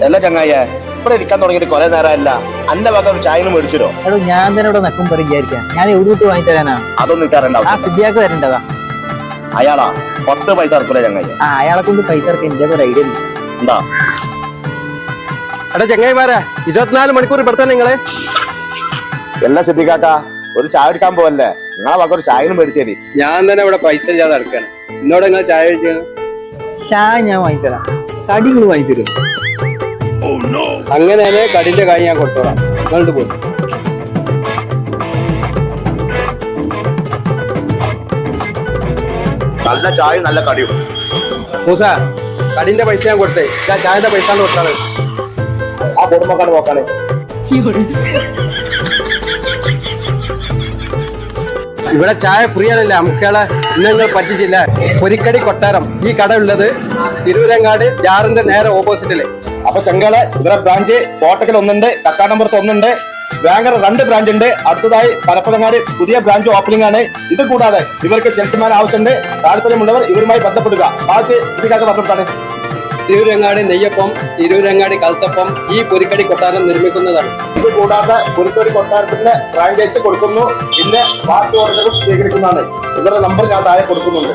അല്ല ചങ്ങായ ഇവിടെ ഇരിക്കാൻ തുടങ്ങിയിട്ട് കുറെ നേരമല്ല. അന്റെ വക ഒരു ചായനും മേടിച്ചിരോ? എടോ ഞാൻ തന്നെ ഇവിടെ നക്കും വിചാരിക്കാം. ഞാൻ എവിടെ വാങ്ങി തരാനാ? അതൊന്നും ഇട്ടാറുണ്ടാവും. ആ സിദ്ധിയാക്ക് വരണ്ടതാ. അയാളാ 10 പൈസ ഇറക്കൂല ചങ്ങായി. ആ അയാളെ കൊണ്ട് പൈസ ഇറക്കാൻ എന്റെ ഒരു ഐഡിയ ഇല്ല. എന്താ എടാ ചങ്ങായിമാരെ 24 മണിക്കൂർ ഇവിടെ തന്നെ നിങ്ങള് എല്ലാം ശ്രദ്ധിക്കാട്ടാ. ഒരു ചായ എടുക്കാൻ പോവല്ലേ, നിങ്ങളെ വക ഒരു ചായനും മേടിച്ചേരി. ഞാൻ തന്നെ ഇവിടെ പൈസ ഇല്ലാതെ നടക്കാണ്. എന്നോട് നിങ്ങൾ ചായ കഴിക്കാണ്. ചായ ഞാൻ വാങ്ങി തരാം, കടി നിങ്ങൾ വാങ്ങി തരും. അങ്ങനെ കടിന്റെ കായ് ഞാൻ കൊടുത്തോളാം. നിങ്ങളുടെ പോയി നല്ല ചായയും നല്ല കടിയും. മൂസ കടിന്റെ പൈസ ഞാൻ കൊടുത്തേ. ചായന്റെ പൈസ കൊടുത്താണ്. ആ കുടുംബക്കാട് നോക്കാണ്. ഇവിടെ ചായ ഫ്രീ ആണല്ലേ നമുക്കുകളെ. ഇന്ന് നിങ്ങൾ പറ്റിച്ചില്ല. പൊരിക്കടി കൊട്ടാരം. ഈ കട ഉള്ളത് തിരൂരങ്ങാട് ജാറിന്റെ നേരെ ഓപ്പോസിറ്റില്. അപ്പൊ ചെങ്കള് ഇവരെ ബ്രാഞ്ച് കോട്ടക്കൽ ഒന്നുണ്ട്, കക്കാടമ്പുറത്ത് ഒന്നുണ്ട്, വേങ്ങര 2 ബ്രാഞ്ച് ഉണ്ട്. അടുത്തതായി പരപ്പളങ്ങാട് പുതിയ ബ്രാഞ്ച് ഓപ്പണിംഗ് ആണ്. ഇത് കൂടാതെ ഇവർക്ക് സെയിൽസ്മാൻ ആവശ്യമുണ്ട്. താല്പര്യമുള്ളവർ ഇവരുമായി ബന്ധപ്പെടുക. ബാക്കി സ്ഥിതിക്കാർക്ക് പറഞ്ഞിട്ടാണ്. തിരൂരങ്ങാട് നെയ്യപ്പം, തിരൂരങ്ങാട് കൽത്തപ്പം ഈ പൊരിക്കടി കൊട്ടാരം നിർമ്മിക്കുന്നതാണ്. ഇത് കൂടാതെ പുലിക്കോടി കൊട്ടാരത്തിന് ഫ്രാഞ്ചൈസ് കൊടുക്കുന്നു. പിന്നെ ബാക്കി ഓർഡറും സ്വീകരിക്കുന്നതാണ്. ഇവരുടെ നമ്പർ ഞാൻ താഴെ കൊടുക്കുന്നുണ്ട്.